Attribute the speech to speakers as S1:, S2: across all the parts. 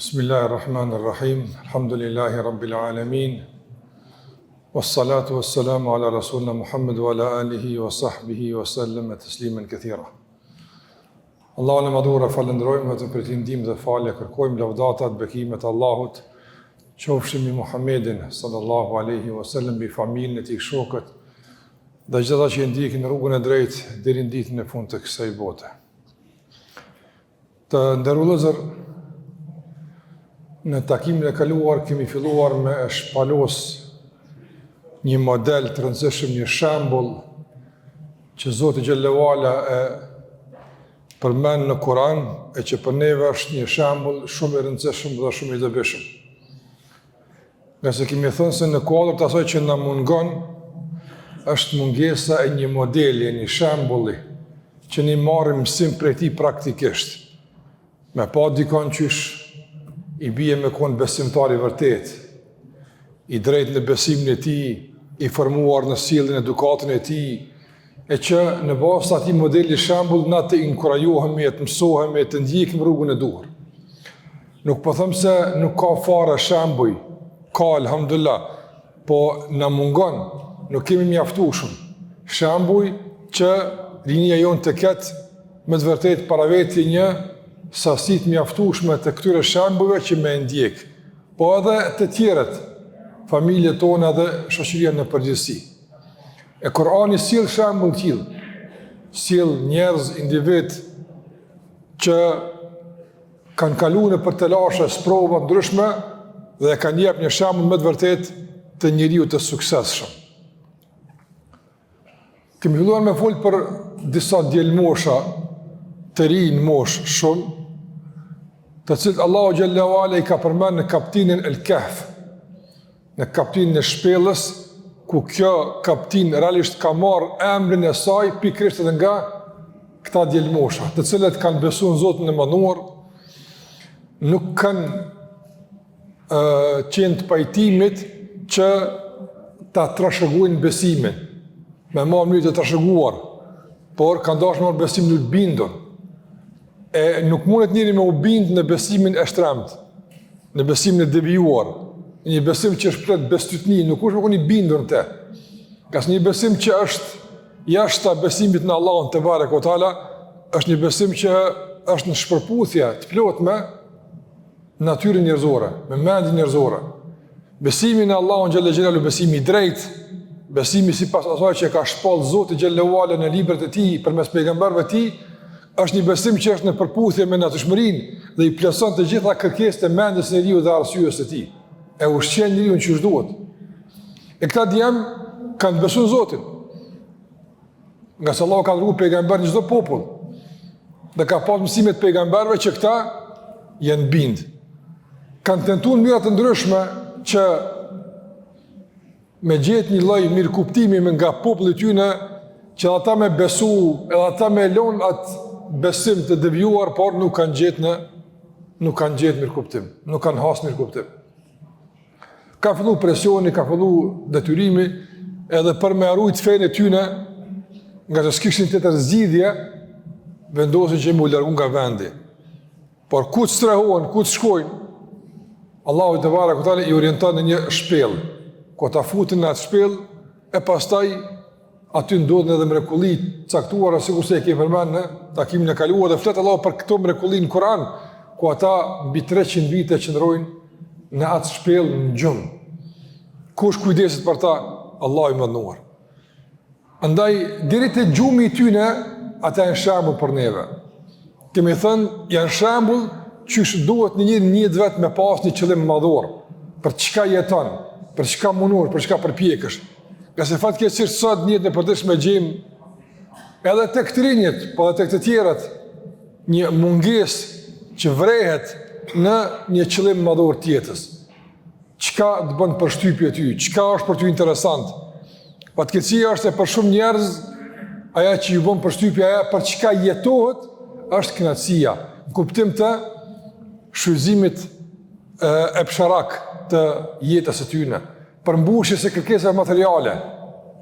S1: Bismillahirrahmanirrahim. Alhamdulillahi rabbil alamin. Wassalatu wassalamu ala rasulna Muhammad wa ala alihi wa sahbihi wa sallam tasliman kathira. Allahun e madhura falenderojmë vetëm për të ndihmën dhe falje kërkojmë lavdatat bekimet Allahut. Qofshim i Muhammedin sallallahu alaihi wasallam bi familjen e tij, shokët dhe çdo ata që ndjekin rrugën e drejtë deri në ditën e fundit të kësaj bote. Të nderuar në takimin e kaluar kemi filluar me shpalos një model të rëndësishëm, një shembull që Zoti xhallahu ala e përmend në Kur'an e që për neve është një shembull shumë i rëndësishëm dhe shumë i dobishëm. Nga se kemi thënë se në kuadër të asaj që na mungon është mungesa e një modeli, një shembulli që ne marrim mësim prej tij praktikisht. Me pa dikon qysh i bie me kon besimtari vërtet, i drejt në besimin e tij, i formuar në sjelljen e edukatën e tij, e që në bazë të atij modeli shembull na të inkurajohemi, të mësohemi, të ndjekim rrugën e duhur. Nuk po them se nuk ka fare shembuj, ka alhamdulillah, po na mungon, nuk kemi mjaftuar shembuj që rinia jon të ketë me të vërtetë para vetë një sasit mjaftueshme të këtyre shembujve që me ndjek, po edhe të tjerët, familjet tona dhe shoqëria në përgjithësi. E Kur'ani sjell shembull të tillë, sjell njerëz, individ që kanë kaluar për të lashe sprova ndryshme dhe kanë jep një shembull me të vërtetë të njeriu të suksesshëm. Kemi filluar me fol për disa djelmosha të rinj mosh shumë, të cilët Allahu xhallahu ala i ka përmend në kapitullin El-Kahf, në kapitullin e shpellës, ku kjo kapitull realisht ka marrë emrin e saj pikërisht edhe nga këta djelmosha, të cilët kanë besuar në Zotin e Mënduar, nuk kanë qenë të pajtimit që ta trashëgojnë besimin, me mënyrë të trashëguar, por kanë dashur me besimin e bindur. E nuk mundet njëri me u bind në besimin e shtremt, në besimin e devijuar, një besim që është plot bestytni, nuk është me i bindur në te. Ka një besim që është jashtë besimit në Allahun te bareke ve teala, është një besim që është në shpërputhje të plot me natyrën njerëzore, me mendjen njerëzore. Besimi në Allahun xhallahu xhelalu, besimi i drejtë, besimi sipas asaj që ka shpall Zoti xhallahu ala në librat e tij përmes pejgamberëve të tij, është një besim që është në përputhje me natyrshmërinë dhe i plotson të gjitha kërkesat e mendjes së njeriu dhe arsyes së tij. E ushqen njeriu që duhet. E këta djem kanë besuar Zotin. Nga se Allah ka dërguar pejgamber në çdo popull. Dhe ka pas mësimet e pejgamberëve që këta janë bind. Kanë tentuar në mënyra të ndryshme që me gjetë një lloj mirëkuptimi nga populli i tyre që ata me besu, edhe ata me lon atë besim të devijuar, por nuk kanë gjetë mirëkuptim, nuk kanë hasë mirëkuptim. Ka fillu presioni, ka fillu detyrimi, edhe për me arrujt fenë e tyne, nga që s'kishin të të zgjidhje, vendosin që mu largu nga vendi. Por ku të strehohen, ku të shkojnë, Allahu te bareke ve teala i orienton në një shpellë, ku ta futin në atë shpellë, e pastaj aty ndodhen edhe mrekulli caktuara, sikur se e kemi përmendur në takimin e kaluar, dhe flet Allahu për këto mrekulli në Kur'an, ku ata mbi 300 vite qëndrojnë në atë shpellë në gjumë. Kush kujdeset për ta? Allahu i mënduar. Andaj deri te gjumi i tyre, ata janë shembull për neve. Kemi thënë, janë shembull që duhet në një vet me pas një qëllim madhor, për çka jeton, për çka mundur, për çka përpjekësh. Nga se fatkeqësisht sot njët në përdeshme gjejmë edhe tek të rinjët, po edhe tek të tjerët, një munges që vrehet në një qëllim madhor tjetës. Çka të bën përshtypje ty, çka është për ty interesant. Fatkeqësia është se për shumë njerëz, aja që ju bën përshtypje, aja për çka jetohet, është kënaqësia, në kuptim të shfrytëzimit e psharak të jetës së tyre. Përmbushje se kërkesa materiale,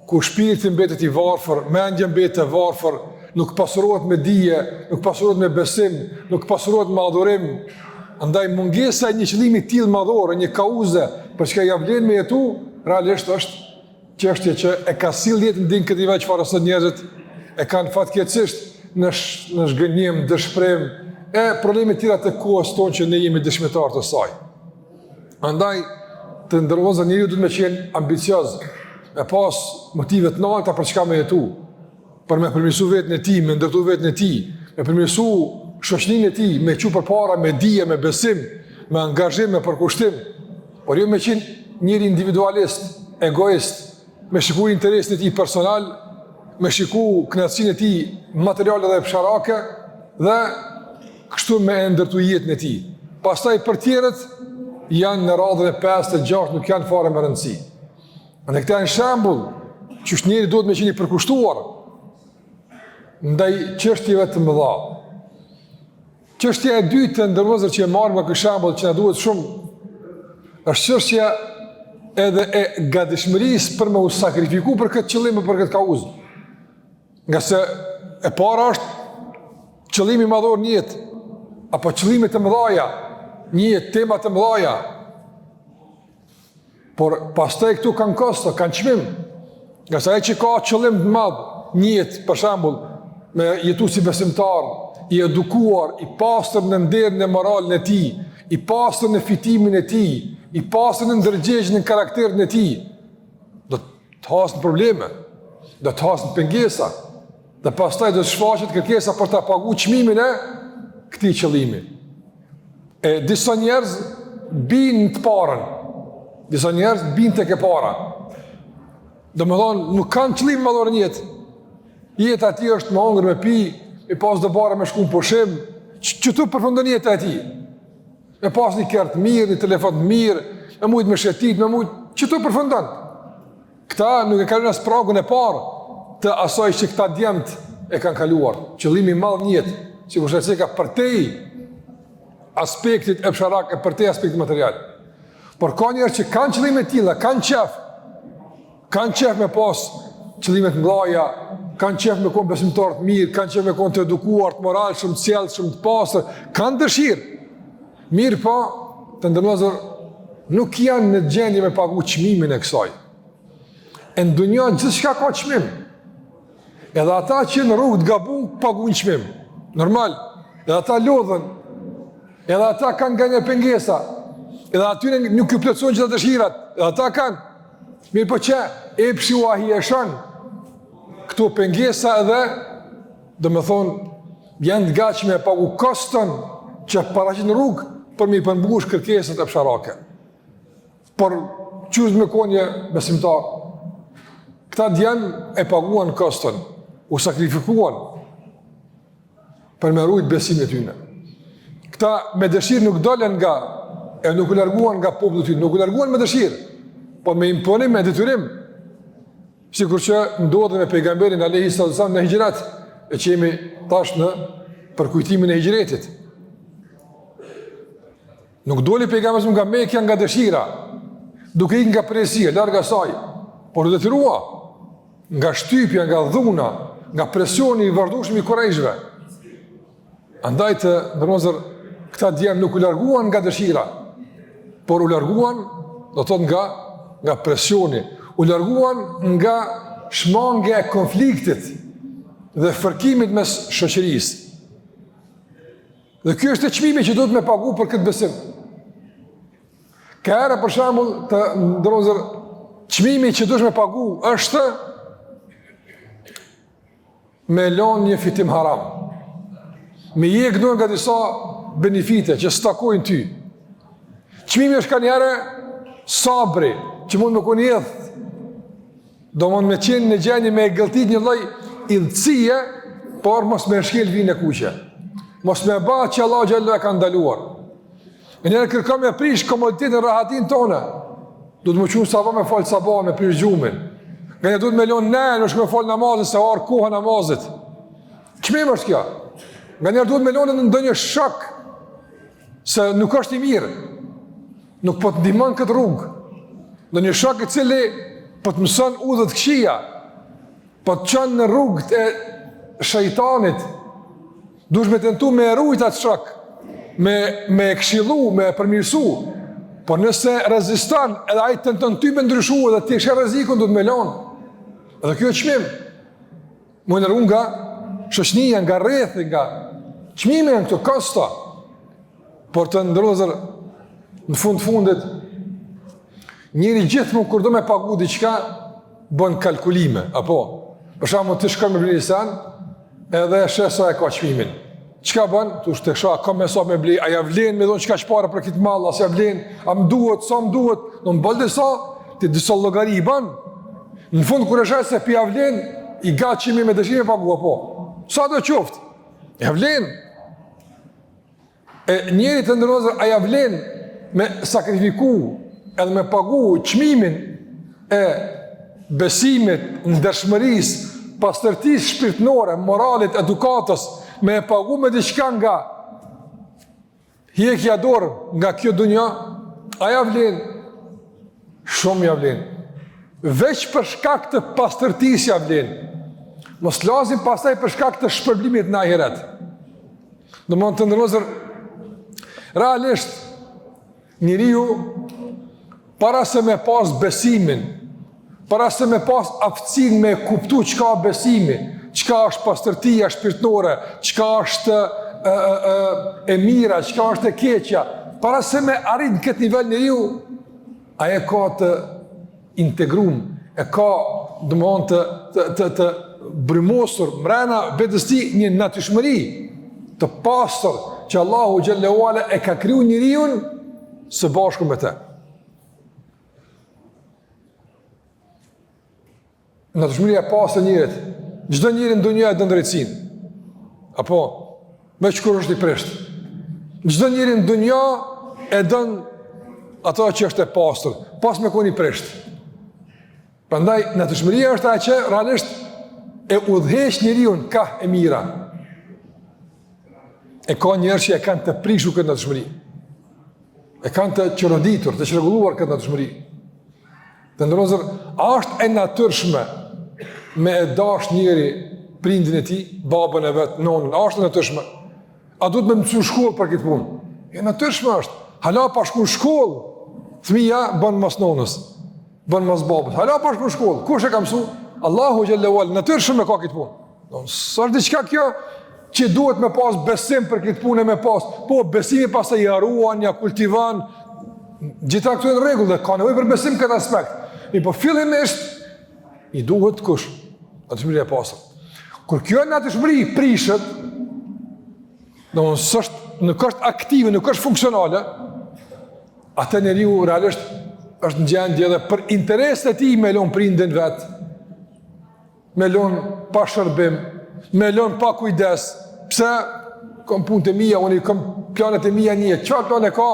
S1: ku shpirti mbetet i varfër, mendja mbetet e varfër, nuk pasurohet me dije, nuk pasurohet me besim, nuk pasurohet me adhurim, Andaj mungesa e një qëllimi të tillë madhore, një kauze për çka ja vlen me jetu, realisht është çështje që e ka sill jetën din këtë veç çfarë sot njerëzit e kanë fatkeqësisht në zhgënjim, dëshpërim e probleme të tjera të kohës tonë që ne jemi dëshmitar të saj. Andaj të ndërvozë njeriu duhet me qenë ambicioz, me pas motive të larta për çka me jetu, për me përmirësu vetën e tij, me ndërtu vetën e tij, me përmirësu shoqërinë e tij, me çu përpara, me dije, me besim, me angazhim, me përkushtim, por jo me qenë njëri individualist, egoist, me shikuar interesin e tij personal, me shikuar kënaqësinë e tij materiale dhe fsharake dhe kështu me ndërtu jetën e tij. Pastaj për tjerët janë në radhën e 5 të 6 nuk janë fare me rëndësi. Në këta janë shembull që njëri duhet me qenë i përkushtuar ndaj çështjeve të mëdha. Çështja e dytë të ndërmozër që e marrë nga ky shembull që na duhet shumë është çështja edhe e gatishmërisë për me u sakrifiku për këtë qëllim, për këtë kauzë. Nga se e para është qëllimi madhor një jetë, apo qëllime të mëdhaja, një jetë, tema të mëdhaja. Por pastaj këtu kanë kosto, kanë çmim. Nga se ai që ka qëllim të madh, një jetë, për shembull, me jetu si besimtar, i edukuar, i pastër në nderin e moralin e tij, i pastër në fitimin e tij, i pastër në ndërgjegjjen e karakterit e tij, do të hasë në probleme, do të hasë në pengesa, dhe pastaj do të shfaqet kërkesa për ta paguar çmimin e këtij qëllimi. E disa njerëz binë të parën, disa njerëz binë tek e para. Domethënë nuk kanë qëllim madhor në jetë. Jeta e tij është me hongër, me pi, e pas do bara me shku në pushim, që tu përfundon jeta e tij. Me pas një kerë të mirë, një telefon të mirë, me mujt me shetit, me mujt, që tu përfundon. Këta nuk e kalojnë as pragun e parë të asaj që këta djemt e kanë kaluar. Qëllimi i madh në jetë, sikur se ka përtej aspektit e fsharak, e përtej aspektit material. Por ka njerëz që kanë qëllime të tilla, kanë qef me pas qëllime të mëdha, kanë qef me qenë besimtar të mirë, kanë qef me qenë të edukuar, të moralshëm, të sjellshëm, të pastër, kanë dëshirë. Mirë po, të ndërlozur, nuk janë në gjendje me pagu çmimin e kësaj. E në dunja gjithçka ka çmim. Edhe ata që në rrugë të gabun paguajnë çmim. Normal. Edhe ata lodhen. Edhe ata kanë nga një pengesa. Edhe aty nuk ju plotësojnë gjitha dëshirat. Edhe ata kanë. Mirë po që epshi u ahieshon këto pengesa edhe, do me thonë, janë të gatshme e pagu koston që paraqit në rrugë për me i përmbush kërkesat e fsharake. Por qysh me konje besimtar, këta djenë e paguan koston, u sakrifikuan për me rujt besimin e tyre. Këta me dëshirë nuk dolen nga, e nuk u larguan nga populli i tyre, nuk u larguan me dëshirë, por me imponim, me detyrim. Sikur që ndodhe me pejgamberin alayhi sallam në hijrat, e që jemi tash në përkujtimin e hijretit. Nuk doli pejgamberi nga Mekja nga dëshira, duke ikë nga presia, larg asaj, por u detyrua nga shtypja, nga dhuna, nga presioni i vazhdueshëm i Kurajshëve. Andaj të ndërmozër, këta djemë nuk u larguan nga dëshira, por u larguan, do të thotë nga presioni, u larguan nga shmangja e konfliktit dhe fërkimit mes shoqërisë. Dhe ky është e çmimi që duhet me pagu për këtë besim. Ka era për shembull të ndërozër, çmimi që duhet me pagu është me lënë një fitim haram. Me jegë nga disa benefite që stakojnë ty. Çmimi është kanjere sabri, që mund me koni edhë, do mund me qenë në gjendje me e gëlltit një lloj idhësie, por mos me shkel vinë e kuqe. Mos me ba që Allah xhallahu e ka ndaluar. E njerë kërkëm e prish komoditetin, rahatin tonë. Du të më qunë sabah me falë sabah, me prish gjumin. Nga një du të me lonë nejë, në shku me falë namazin, se arë koha namazit. Çmim është kja? Nga njerë du të me lonë në ndonjë shok, se nuk është i mirë. Nuk po të ndihmon këtë rrugë. Në një shok i cili po të mëson udhët këqija, po të qënë në rrugët e shejtanit, dush me tentu me rujt atë shok, me këshillu, me përmirësu, por nëse reziston, edhe ai tenton ty me ndryshu, edhe ti ke rrezikun, do të më lën. Edhe kjo është çmim. Më ndërru nga shoqënia, nga rrethi, nga çmimi janë këto kosta. Por të ndërlozër, në fundit, njëri gjithmonë kur do me pagu diçka, bën kalkulime, apo? Për shembull, ti shkon me blisan, edhe sheh sa e ka çmimin. Çka bën? Tu të shoh ka më sa me bli, a ja vlen me dhon çka çfarë për këtë mall, as ja vlen, a më duhet, sa më duhet, do më bëllë sa, ti disa llogari i bën. Në fund kur e sheh se pi ja vlen, i gatshimi me dëshirë pagu, apo? Sa do qoftë? Ja vlen. E njëri të ndërozër, a ja vlen me sakrifiku edhe me pagu çmimin e besimit, ndershmërisë, pastërtisë shpirtërore, moralit, edukatës, me pagu me diçka nga hjekja dorë nga kjo dunja, a ja vlen? Shumë ja vlen. Veç për shkak të pastërtisë ja vlen. Mos lasim pastaj për shkak të shpërblimit në ahiret. Domethënë të ndërozër, realisht, njeriu para se me pas besimin, para se me pas aftësinë me kuptu çka besimi, çka është pastërtia shpirtërore, çka është e mira, çka është e keqja, para se me arrit në këtë nivel njeriu, ai ka të integrum, e ka domethënë të brymosur mrena vetes tij një natyrshmëri të pastër që Allahu xhallahu ala e ka kriju njeriu së bashku me të. Natyrshmëria e pastër njerit, çdo njeri në dunjë e don drejtësinë. Apo me çkur është i prisht. Çdo njeri në dunjë e don ato që është e pastër, pas me koni prisht. Prandaj natyrshmëria është ajo që realisht e udhëheq njeriu ka e mira. E ka njerëz që e kanë të prishur këtë natyrshmëri. E kanë të qëroditur, të çrregulluar këtë natyrshmëri. Të ndërozër, a është e natyrshme me e dash njeri prindin e tij, babën e vet, nonën, a është e natyrshme? A duhet me mësu shkollë për këtë punë? E natyrshme është. Hala pa shku shkollë, fëmia bën mas nonës, bën mas babës. Hala pa shku shkollë, kush e ka mësu? Allahu xhallahu ala, natyrshme ka këtë punë. S'është diçka kjo që duhet me pas besim për këtë punë me pas. Po besimi pastaj i haruan, ja kultivon. Gjitha këto janë rregull, ka nevojë për besim këtë aspekt. Po fillimisht i duhet kush? Natyrshmëria e pastër. Kur kjo natyrshmëri prishet, nuk është aktive, nuk është funksionale, atë njeriu realisht është në gjendje edhe për interesat e tij me lën prindin vet, me lën pa shërbim, me lën pa kujdes. Pse kam punët e mia, unë kam planet e mia një, çfarë plan e ka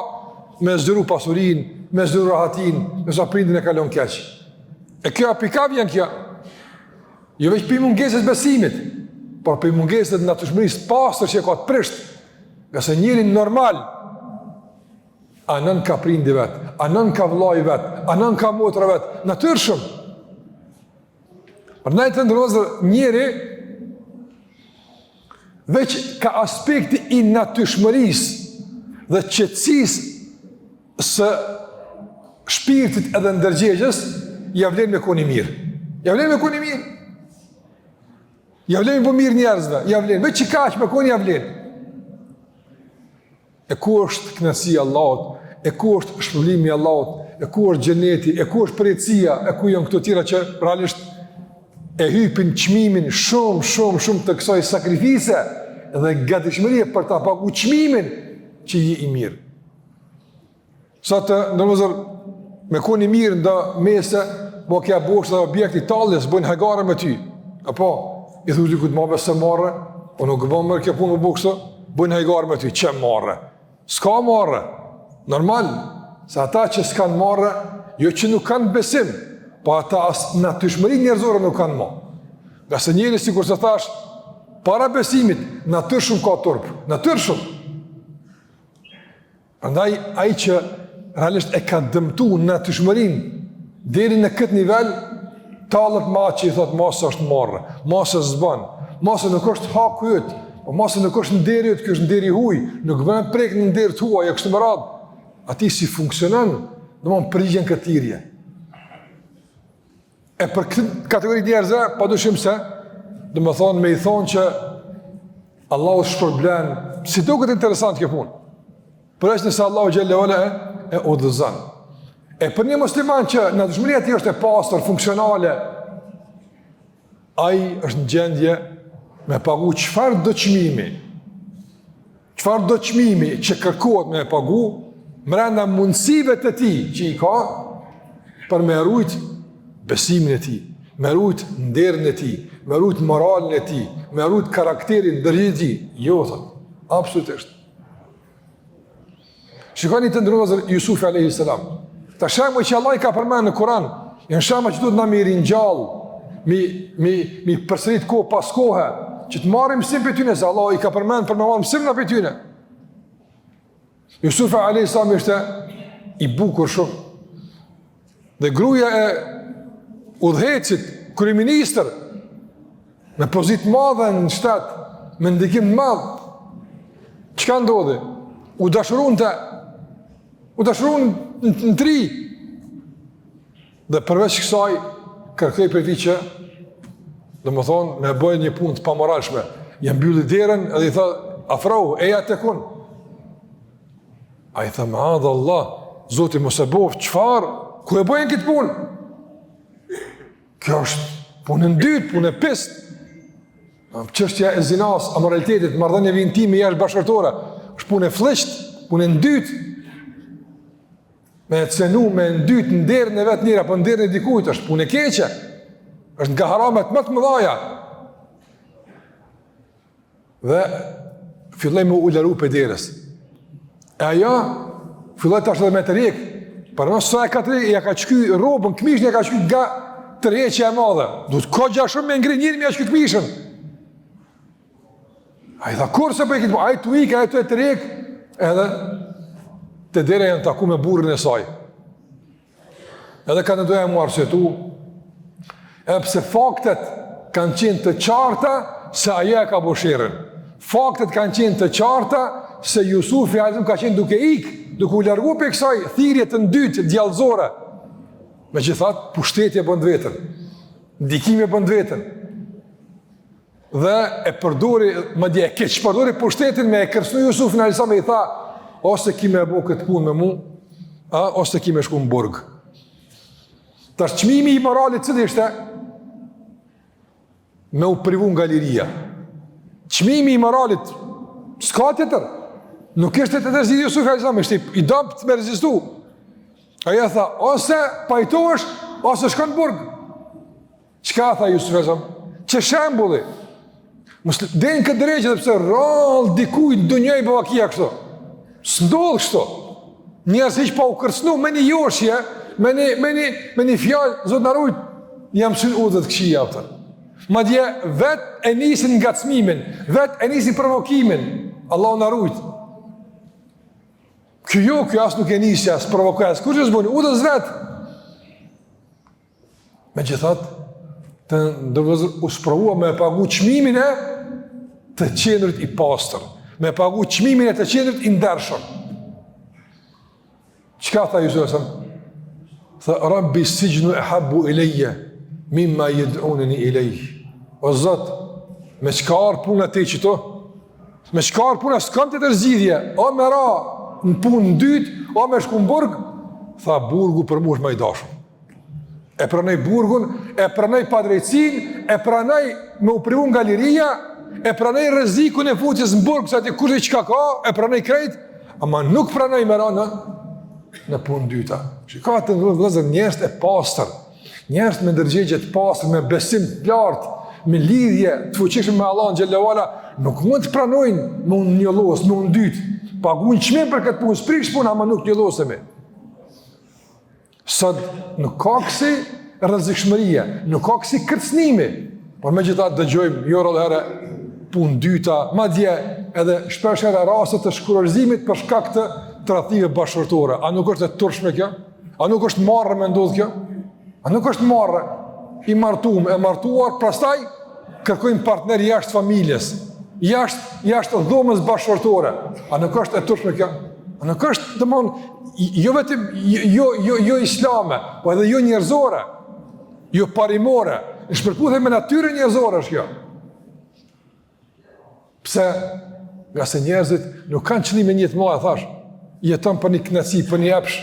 S1: me zgjeru pasurinë, me zgjeru rahatin, me sa prindin e ka lën keq. E kjo apikav janë kjo. Jo veç për mungesës besimit, por për mungesës të natyrshmërisë pastër që e ka të prisht, nga se njëri normal, a nën ka prindi vet, a nën ka vllai vet, a nën ka motra vet, natyrshëm. Për ndaj të ndërozër njëri, veç ka aspekti i natyrshmërisë dhe qetësisë së shpirtit edhe ndërgjegjes, ja vlen me koni mirë. Ja vlen me koni mirë. Ja vlen me mirë njerëzve, ja vlen. Veç që kaq me koni ja vlen. E ku është kënaqësia e Allahut, e ku është shpëllimi i Allahut, e ku është xheneti, e ku është përjetësia, e ku janë këto tjera që realisht e hypin çmimin shumë të kësaj sakrifise dhe gatishmërie për ta paguar çmimin që je i mirë. Sa të ndërmozër me koni mirë nda mese, bo kja bosh dhe objekti taljes, bojnë hajgare me ty. Apo, i thushti këtë mave se marre, o nuk bëmë mërë kja punë më bukso, bojnë hajgare me ty, që marre? Ska marre, normal, se ata që s'kanë marre, jo që nuk kanë besim, po ata as natyrshmëri njerëzore nuk kanë ma. Nga se njëri, si kur se thash, para besimit, natyrshëm ka turp, natyrshëm. Prandaj, ai që realisht e ka dëmtu natyrshmërin deri në këtë nivel, talët ma që i thot masë është marrë, masë zban, masë nuk është haku jëtë, o masë nuk është nderi jot, kjo është nderi huj, nuk bën prek në nderi tuaj, kështu me radhë. Ati si funksionon, domthonë përgjigjen këtirje. E për këtë kategori njerëzve, padyshim se, domethënë me I thonë që Allahu shpërblen, si duket interesant kjo punë. Por është nëse Allahu xhallahu ala e udhëzon. E për një musliman që në dëshmëria e tij është e pastër, funksionale, ai është në gjendje me pagu çfarë do çmimi që kërkohet me pagu brenda mundësive të tij që I ka për me rujt besimin e tij, me rujt nderin e tij, me rujt moralin e tij, me rujt karakterin ndërhyrje e tij. Jo, thot, absolutisht. Shikoni të ndërruar Jusufi alayhis salam. Ta shembull që Allah I ka përmendur në Kur'an, janë shembull që duhet na mi ringjall, mi përsërit kohë pas kohe, që të marrim mësim për tyne, se Allah I ka përmendur për me marrë mësim në për tyne. Jusufi alayhis salam ishte I bukur shumë. Dhe gruaja e udhëhecit, kryeministër, me pozitë madhe në shtet, me ndikim të madh. Çka ndodhi? U dashuron në tri. Dhe përveç kësaj, kërkoj për ti që, domethënë, me bëjë një punë të pamoralshme. Ja mbylli derën edhe I tha, afrohu, eja tekun. Ai tha, maadha Allah, Zoti mos e bëf, çfarë? Ku e bëjnë këtë punë? Kjo është punë në dytë, punë e pistë. Çështja e zinas, amoralitetit, marrëdhënieve intime jashtëbashkërtore, është punë e fllisht, punë në dytë. Me cenu, me ndyt në derën e vetë njëra, apo në derën e dikujt, është punë e keqe, është nga haramet më të mëdhaja. Dhe filloj me u lëru për derës. E aja, filloj të ashtë dhe me të rikë, për nësë sa e ka të rikë, ja ka qëky robën, këmishën ja ka qëky nga të reqe e madhe. Du të kogja shumë me ngri njëri me ja qëky këmishën. A I tha, kur se për e këtë, a I të ikë, a I të rikë, edhe të dere janë taku me burrin e saj. Edhe ka në doja mu arsjetu, edhe pse faktet kanë qenë të qarta se aja e ka bosherën. Faktet kanë qenë të qarta se Jusufi ka qenë duke ikë, duke u largu për kësaj thirrje të ndytë, djallëzore. Me që thatë, pushtetje bënd vetën, ndikime bënd vetën. Dhe e përdori, më dje, e keq përdori pushtetin me e kërsnu Jusufin alisa me I tha, ose ki me bo këtë punë me mu, ose ki me shku në burg. Tash çmimi I moralit cili ishte? Me u privu nga liria. Çmimi I moralit, s'ka tjetër. Nuk ishte të tërzidi Jusufi a.s. ishte I dopt me rezistu. Aja tha, ose pajtohesh, ose shkon në burg. Çka tha Jusufi a.s. Që shembulli? Denë këtë drejqë dhe pëse rrallë dikuj në dunjaj bëvakia kështu. S'ndodhë kështu. Njerëz hiq pa u kërcnu me një joshje, me një fjalë, Zot na ruaj, jam syn udhët këshia atë. Madje vet e nisin ngacmimin, vet e nisin provokimin. Allahu na ruaj. Kjo as nuk e nisja, as provokoj, as kur që s'buni, udhës vet. Megjithatë, të ndërvëzër u sprovua me pagu çmimin e të qenërit I pastër. Me pagu çmimin e të qenërit I ndershëm. Çka tha Jusufi? Tha, Rabbi sijnu ahabbu ilayya mimma yad'unani ilayhi. O Zot, me çka ar puna te qito? Me çka ar puna s'kam të tërzidhje, o me ra në punë në dytë, o me shku në burg, tha burgu për mu është më I dashur. E pranoj burgun, e pranoj padrejtsin, e pranoj me u privu nga liria, e pranoj rrezikun e futjes në burg, sa ti kush çka ka, e pranoj krejt, ama nuk pranoj me ra në punë dyta. Shikoj të vëllezër, njerëz të pastër, njerëz me ndërgjegje të pastër, me besim të lartë, me lidhje të fuqishme me Allahun xhallahu ala, nuk mund të pranojnë me unë njollos, me unë dytë. Paguajnë çmim për këtë punë, sprish punë, ama nuk njollosemi. Sot nuk ka kësi rrezikshmërie, nuk ka kësi kërcënimi, por megjithatë dëgjojmë jo rrallëherë punë dyta, madje edhe shpesh herë raste të shkurorizimit për shkak të tradhtive bashkëtorë. A nuk është e turshme kjo? A nuk është marrë me ndodh kjo? A nuk është marrë? I martuar, pastaj kërkojmë partner jashtë familjes, jashtë dhomës bashkëshortore. A nuk është e turshme kjo? A nuk është, jo vetëm jo islame, po edhe jo njerëzore, jo parimore, në shpërputhe me natyrën njerëzore është kjo. Pse? Nga se njerëzit nuk kanë qëllime një të mëdha, thash, jeton për një kneci, për një epsh,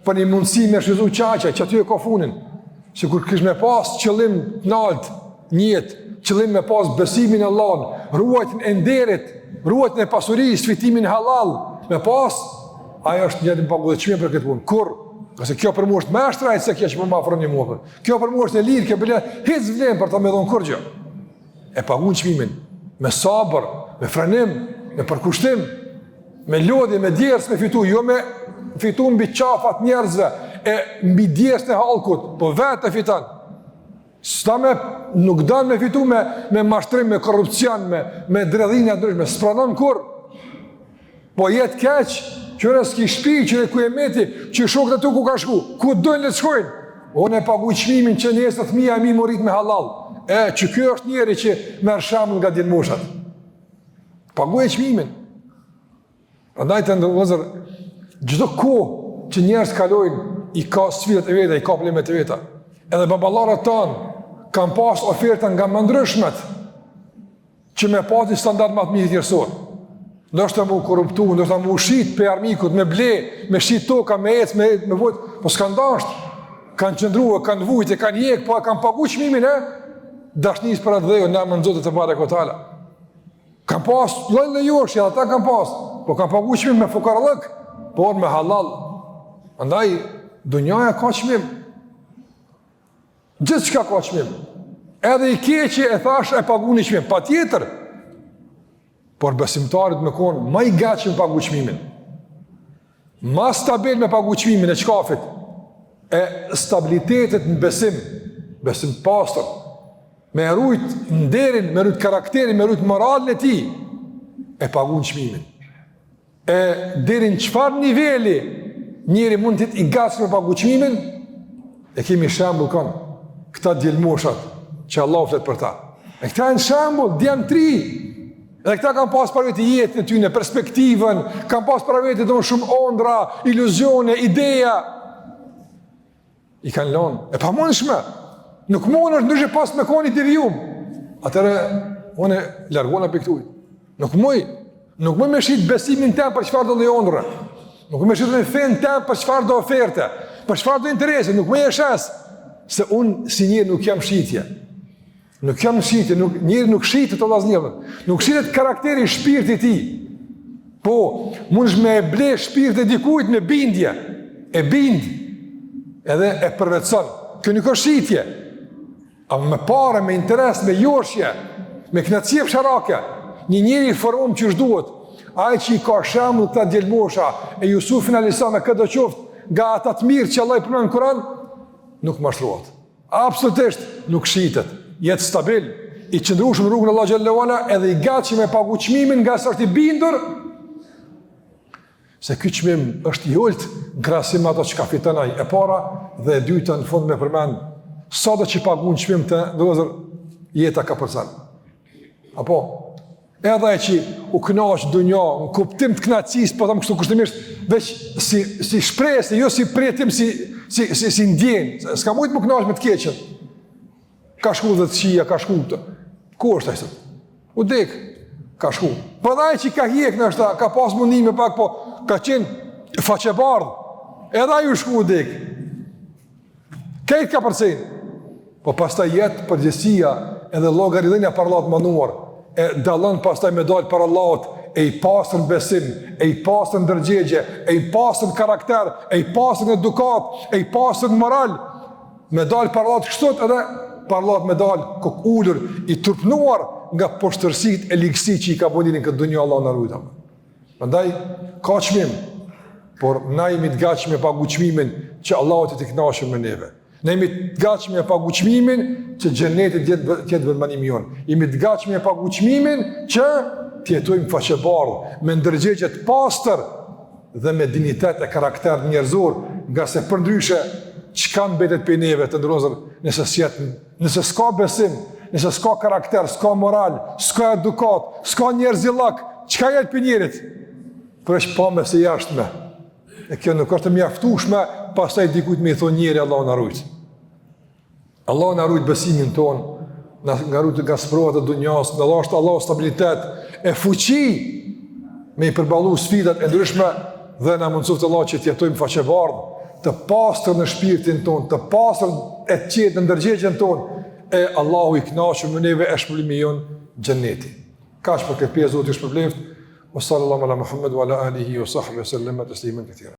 S1: për një mundësi me shfrytzu qaqe, që aty e ka funin. Se kur kish me pas qëllim të lartë, një jetë, qëllim me pas besimin e Allahut, ruajtjen e nderit, ruajtjen e pasurisë, fitimin halal, me pas, ajo është një paguajtje për këtë punë. Kur? Qase kjo për mua është më e shtrajtë se kjo që më afron një mua. Kjo për mua është e lirë, kjo bile hiç vlen për ta më dhon kurrë. E paguajnë çmimin me sabër, me frenim, me përkushtim, me lodhje, me djersë me fitu, jo me fitu mbi qafat njerëzve, e mbi djersë në halkut, po vetë e fitan. Nuk dan me fitu me mashtrim, me korrupcion, me dredhinja ndryshme, s'pranon kur. Po jetë keq, qëre s'ki shpi, qëre ku e meti, që shokët e tu ku ka shku, ku dojnë le të shkojnë. Unë e paguaj çmimin që nesër fëmia e mi morit me halal. Që kjo është njeri që merr shembull nga djelmoshat. Paguaj çmimin. Prandaj të ndërlozër, çdo kohë që njerëz kalojnë, i ka sfidat e veta, i ka problemet e veta. Edhe baballarët tanë kanë pas oferta nga më ndryshmet që me pati standard më të mirë njerëzor. Ndoshta më korruptu, ndoshta më ushit për armikut, me ble, me shit toka, me ec, me vojt, po s'kan dashur. Kanë qëndruar, kanë vujtë, kanë jek, po kanë paguajtur çmimin e dashnisë për atë dheu në emrin e Zotit të Barekotala. Kanë pas lloj lejoshi, ata kanë pas, po kanë paguajtur çmimin me fukarallëk, por me halal. Andaj dunjaja ka çmim. Gjithçka ka çmim. Edhe i keqi e thash e paguani çmim, patjetër. Por besimtarit me konë ma i gatshëm pagu çmimin. Ma stabil me pagu çmimin e çkafit. E stabilitetet në besim pastër. Me rujt nderin, me rujt karakterin, me rujt moralin e tij, e pagu çmimin. E derin çfarë niveli njeri mund të jetë i gatshëm me pagu çmimin, e kemi shembull kanë këta djelmoshat që Allah flet për ta. E këta janë shembull, djem 3. Edhe këta kanë pas për vetë jetën e tyre, perspektivën, kanë pas për vetë domun shumë ëndra, iluzione, ideja. I kanë lënë. E pamundshme. Nuk mundesh ndryshe pas me koni devijum. Atëre unë largona për këtu. Nuk muj me shit besimin tëm për çfarë do lloj ëndre. Nuk më shit në fen tëm për çfarë do oferte, për çfarë do interesi, nuk më e shes se unë si njeri nuk jam shitje. Nuk jam shitje, njeri nuk shitet të vllaznive. Nuk shitet karakteri, shpirti i tij. Po, mundesh me e ble shpirtin e dikujt me bindje. E bind. Edhe e përvetson. Kjo nuk është shitje. Ama me parë, me interes, me joshje, me kënaqësi fsharake. Një njeri formon që duhet. Ai që i ka shembull këta djelmosha e Jusufin alayhis me këtë qoftë nga ata të mirë që Allah i përmend në Kur'an, nuk mashtrohet. Absolutisht nuk shitet. Jetë stabil, i qëndrueshëm në rrugën e Allah xhallahu ala, edhe i gatshëm me pagu çmimin nga sa është i bindur se ky çmim është i ulët krahasim ato që ka fiton ai. E para dhe e dyta në fund me përmend sado që paguën çmim të ndozër jeta ka përcjell. Apo edhe ai që u kënaq dunjë, në kuptim të kënaqësisë, po them kështu kushtimisht, veç si shpresë, jo si pretim, si ndjenjë. S'ka mujt më kënaq me të keqen. Ka shku dhe të qia, ka shku të. Ku është ajse? U dek, ka shku. Përdaj që ka hjek në është, ka pas mundime pak, po ka qenë faqebardh. Edhe ju shku u dek. Kejt ka përcen. Po pas ta jetë përgjësia edhe logaridhenja për Allahut manuar, e dalën pas ta me dalë për Allahut, e i pasër në besim, e i pasër në dërgjegje, e i pasër në karakter, e i pasër në edukat, e i pasër në moral, me dalë për Allahut kështot edhe për Allahut me dalë kok ullur, i turpnuar nga poshtërsit e ligësi që i ka bëndirin këtë dunjë Allah në rujtëm. Andaj, ka çmim, por na jemi të gatshëm me pagu çmimin që Allahut të kënaqur me neve. Ne jemi të gatshëm me pagu çmimin që xheneti të jetë vëmendimi jon. Jemi të gatshëm me pagu çmimin që të jetojmë faqebardh, me ndërgjegje të pastër dhe me dinitet e karakter njerëzor, nga se përndryshe çka mbetet për neve të ndrozur nëse s'ka besim, nëse s'ka karakter, s'ka moral, s'ka edukat, s'ka njerëzillak, çka jetë për njerit? Për është pa me se jashtme. E kjo nuk është mjaftueshme, pastaj dikujt me i thonë njeri Allahu na rujt. Allahu na rujt besimin ton, nga rujt nga sprovat e dunjas, na dhashtë Allahu stabilitet e fuqi me i përballu sfidat e ndryshme dhe na mundsoft Allah që të jetojmë faqebardh, të pastër në shpirtin ton, të pastër e të qetë në ndërgjegjen ton, e Allahu i kënaqur me neve e shpëlimi jon xheneti. Kaq për këtë pjesë do të shpërbleft. Wa sallallahu ala Muhammad wa ala alihi wa sahbihi wa sallam tasliman katira.